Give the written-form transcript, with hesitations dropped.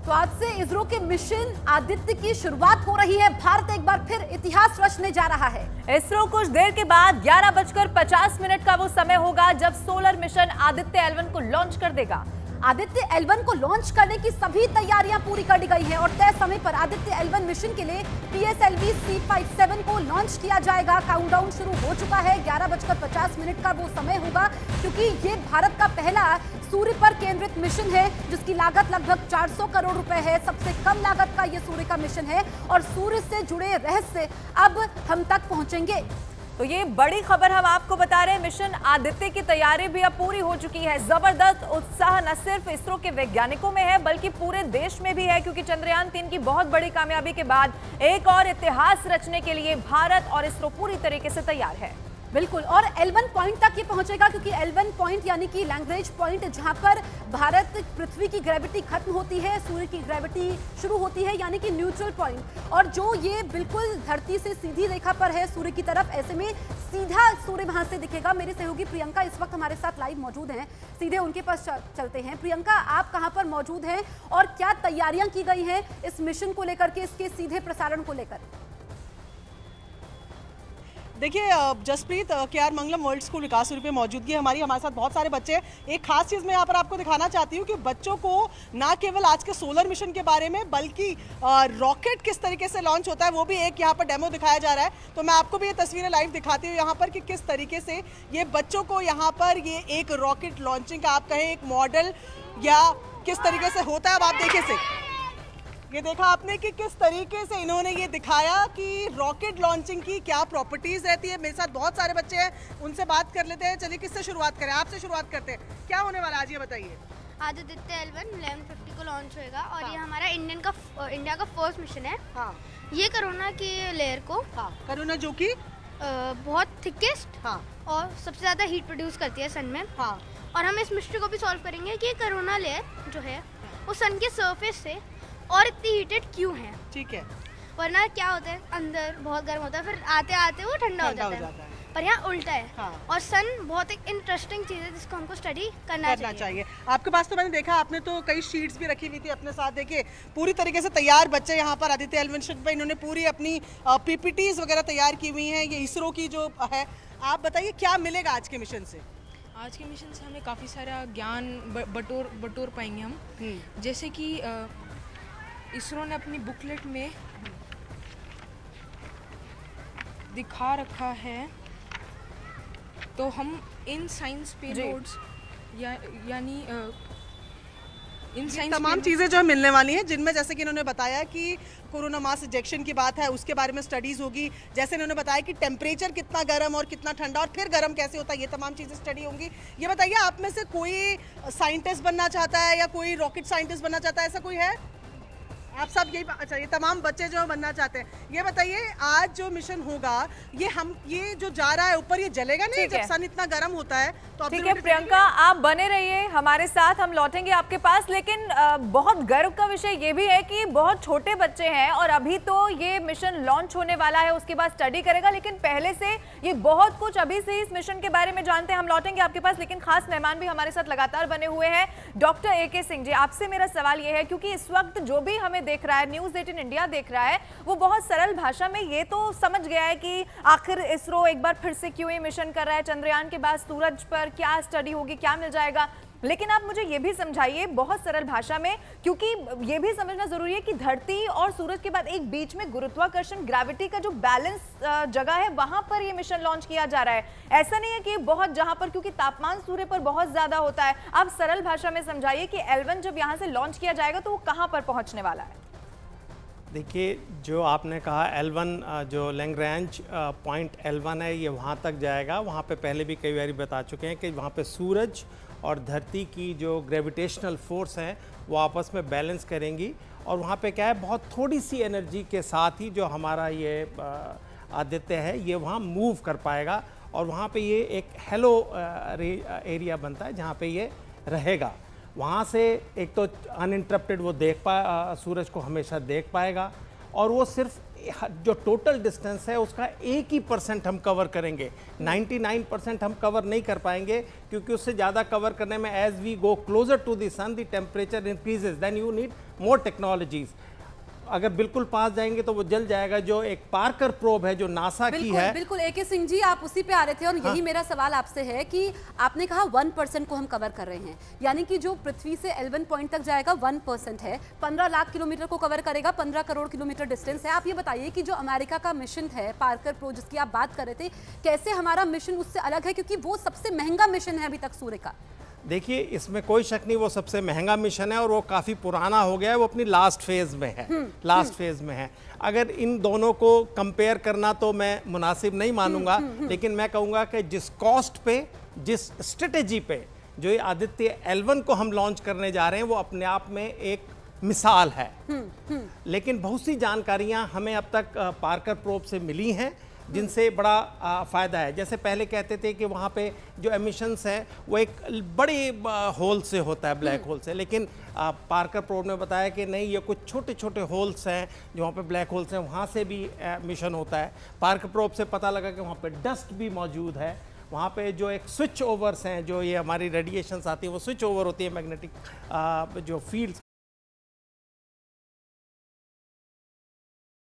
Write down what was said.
तो आज से इसरो के मिशन आदित्य की शुरुआत हो रही है। भारत एक बार फिर इतिहास रचने जा रहा है। इसरो कुछ देर के बाद 11:50 का वो समय होगा जब सोलर मिशन आदित्य L1 को लॉन्च कर देगा। आदित्य L1 को लॉन्च करने की सभी तैयारियां पूरी कर ली गई हैं और तय समय पर आदित्य L1 मिशन के लिए PSLV C57 को लॉन्च किया जाएगा। काउंटडाउन शुरू हो चुका है। 11:50 का वो समय होगा क्योंकि ये भारत का पहला सूर्य पर केंद्रित मिशन है जिसकी लागत लगभग 400 करोड़ रुपए है। सबसे कम लागत का ये सूर्य का मिशन है और सूर्य से जुड़े रहस्य अब हम तक पहुंचेंगे। तो ये बड़ी खबर हम आपको बता रहे हैं। मिशन आदित्य की तैयारी भी अब पूरी हो चुकी है। जबरदस्त उत्साह न सिर्फ इसरो के वैज्ञानिकों में है बल्कि पूरे देश में भी है क्योंकि चंद्रयान 3 की बहुत बड़ी कामयाबी के बाद एक और इतिहास रचने के लिए भारत और इसरो पूरी तरीके से तैयार है। बिल्कुल, और L1 पॉइंट तक ये पहुंचेगा क्योंकि L1 पॉइंट यानी कि लैग्रेंज पॉइंट जहां पर भारत पृथ्वी की ग्रेविटी खत्म होती है, सूर्य की ग्रेविटी शुरू होती है यानी कि न्यूट्रल पॉइंट। और जो ये बिल्कुल धरती से सीधी रेखा पर है सूर्य की तरफ, ऐसे में सीधा सूर्य वहां से दिखेगा। मेरी सहयोगी प्रियंका इस वक्त हमारे साथ लाइव मौजूद हैं, सीधे उनके पास चलते हैं। प्रियंका, आप कहां पर मौजूद हैं और क्या तैयारियां की गई हैं इस मिशन को लेकर के, इसके सीधे प्रसारण को लेकर? देखिए जसप्रीत, KR मंगलम वर्ल्ड स्कूल विकासपुरी पे मौजूदगी है हमारे साथ बहुत सारे बच्चे हैं। एक खास चीज़ मैं यहाँ पर आपको दिखाना चाहती हूँ कि बच्चों को ना केवल आज के सोलर मिशन के बारे में बल्कि रॉकेट किस तरीके से लॉन्च होता है वो भी एक यहाँ पर डेमो दिखाया जा रहा है। तो मैं आपको भी ये तस्वीरें लाइव दिखाती हूँ यहाँ पर कि किस तरीके से ये बच्चों को यहाँ पर ये एक रॉकेट लॉन्चिंग का आप कहें एक मॉडल या किस तरीके से होता है। अब आप देखिए से ये देखा आपने कि किस तरीके से इन्होंने ये दिखाया कि रॉकेट लॉन्चिंग की क्या प्रॉपर्टीज रहती है। मेरे साथ बहुत सारे बच्चे हैं, उनसे बात कर लेते हैं। चलिए किससे शुरुआत करें? आपसे शुरुआत करते हैं। क्या होने वाला आज ये बताइए। आज आदित्य L1 1150 को लॉन्च होएगा और ये हमारा इंडिया का फर्स्ट मिशन है। हाँ, ये कोरोना की लेयर को, हाँ, कोरोना जो कि बहुत थिकेस्ट, हाँ, और सबसे ज़्यादा हीट प्रोड्यूस करती है सन में। हाँ, और हम इस मिस्ट्री को भी सॉल्व करेंगे कि कोरोना लेयर जो है वो सन के सरफेस से और इतनी हीटेड क्यों है। ठीक है, वरना क्या होता है, अंदर बहुत गर्म होता है, फिर आते आते वो ठंडा हो जाता है। पर यहाँ उल्टा है। हाँ। और सन बहुत एक इंटरेस्टिंग चीज़ है जिसको हमको स्टडी करना चाहिए। आपके पास तो मैंने देखा आपने तो कई शीट्स भी रखी हुई थी अपने साथ। देखिए पूरी तरीके से तैयार बच्चे यहाँ पर आदित्य L1 मिशन पर इन्होंने पूरी अपनी PPTs वगैरह तैयार की हुई हैं। ये इसरो की जो है, आप बताइए क्या मिलेगा आज के मिशन से? आज के मिशन से हमें काफ़ी सारा ज्ञान बटोर पाएंगे हम। जैसे कि इसरो ने अपनी बुकलेट में दिखा रखा है, तो हम इन साइंस पेलोड्स यानी इन साइंस तमाम चीज़ें जो मिलने वाली हैं जिनमें जैसे कि इन्होंने बताया कि कोरोना मास इजेक्शन की बात है, उसके बारे में स्टडीज़ होगी। जैसे इन्होंने बताया कि टेम्परेचर कितना गर्म और कितना ठंडा और फिर गर्म कैसे होता है, ये तमाम चीज़ें स्टडी होंगी। ये बताइए आप में से कोई साइंटिस्ट बनना चाहता है या कोई रॉकेट साइंटिस्ट बनना चाहता है, ऐसा कोई है? आप सब यही, अच्छा, ये तमाम बच्चे जो बनना चाहते हैं। ये बताइए आज जो मिशन होगा ये जो जा रहा है ऊपर, ये जलेगा नहीं जब सन इतना गर्म होता है? तो ठीक है प्रियंका, आप बने रहिए हमारे साथ, हम लौटेंगे आपके पास। लेकिन बहुत गर्व का विषय ये भी है कि बहुत छोटे बच्चे हैं और अभी तो ये मिशन लॉन्च होने वाला है, उसके बाद स्टडी करेगा, लेकिन पहले से ये बहुत कुछ अभी से इस मिशन के बारे में जानते हैं। हम लौटेंगे आपके पास, लेकिन खास मेहमान भी हमारे साथ लगातार बने हुए हैं। डॉक्टर AK सिंह जी, आपसे मेरा सवाल ये है क्योंकि इस वक्त जो भी हमें देख रहा है, न्यूज़ 18 इंडिया देख रहा है, वो बहुत सरल भाषा में ये तो समझ गया है कि आखिर इसरो एक बार फिर से क्यों ये मिशन कर रहा है, चंद्रयान के बाद सूरज पर क्या स्टडी होगी, क्या मिल जाएगा। लेकिन आप मुझे ये भी समझाइए बहुत सरल भाषा में, क्योंकि ये भी समझना जरूरी है कि धरती और सूरज के बाद एक बीच में गुरुत्वाकर्षण, ग्रेविटी का जो बैलेंस जगह है, वहां पर ये मिशन लॉन्च किया जा रहा है। ऐसा नहीं है कि बहुत जहां पर, क्योंकि तापमान सूर्य पर बहुत ज्यादा होता है। आप सरल भाषा में समझाइए कि L1 जब यहां से लॉन्च किया जाएगा तो वो कहां पर पहुंचने वाला है। देखिए, जो आपने कहा L1 जो लैग्रेंज पॉइंट L1 है, ये वहाँ तक जाएगा। वहाँ पे पहले भी कई बार बता चुके हैं कि वहाँ पे सूरज और धरती की जो ग्रेविटेशनल फोर्स है वो आपस में बैलेंस करेंगी और वहाँ पे क्या है, बहुत थोड़ी सी एनर्जी के साथ ही जो हमारा ये आदित्य है ये वहाँ मूव कर पाएगा और वहाँ पे ये एक हेलो एरिया बनता है जहाँ पे ये रहेगा। वहाँ से एक तो अनइंटरप्टेड वो सूरज को हमेशा देख पाएगा और वो सिर्फ जो टोटल डिस्टेंस है उसका 1% हम कवर करेंगे, 99% हम कवर नहीं कर पाएंगे, क्योंकि उससे ज़्यादा कवर करने में as we go closer to the sun the temperature increases, then you need more technologies. अगर बिल्कुल पास जाएंगे तो वो जल जाएगा। जो एक पार्कर प्रोब है जो नासा की है, बिल्कुल AK सिंह जी, आप उसी पे आ रहे थे और यही मेरा सवाल आपसे है कि आपने कहा 1% को हम कवर कर रहे हैं, यानी कि जो पृथ्वी से L1 पॉइंट तक जाएगा 1% है, 15 लाख किलोमीटर को कवर करेगा, 15 करोड़ किलोमीटर डिस्टेंस है। आप ये बताइए कि जो अमेरिका का मिशन है पार्कर प्रो जिसकी आप बात कर रहे थे, कैसे हमारा मिशन उससे अलग है, क्योंकि वो सबसे महंगा मिशन है अभी तक सूर्य का। देखिए इसमें कोई शक नहीं, वो सबसे महंगा मिशन है और वो काफ़ी पुराना हो गया है, वो अपनी लास्ट फेज़ में है, लास्ट फेज़ में है। अगर इन दोनों को कंपेयर करना तो मैं मुनासिब नहीं मानूंगा, लेकिन मैं कहूँगा कि जिस कॉस्ट पे, जिस स्ट्रेटेजी पे जो ये आदित्य L1 को हम लॉन्च करने जा रहे हैं, वो अपने आप में एक मिसाल है। लेकिन बहुत सी जानकारियाँ हमें अब तक पार्कर प्रोब से मिली हैं जिनसे बड़ा फ़ायदा है। जैसे पहले कहते थे कि वहाँ पे जो एमिशंस है वो एक बड़े होल से होता है, ब्लैक होल से, लेकिन पार्कर प्रोब ने बताया कि नहीं, ये कुछ छोटे छोटे होल्स हैं जो वहाँ पे ब्लैक होल्स हैं, वहाँ से भी एमिशन होता है। पार्कर प्रोब से पता लगा कि वहाँ पे डस्ट भी मौजूद है, वहाँ पे जो एक स्विच ओवर्स हैं, जो ये हमारी रेडिएशंस आती है वो स्विच ओवर होती है मैग्नेटिक जो फील्ड्स,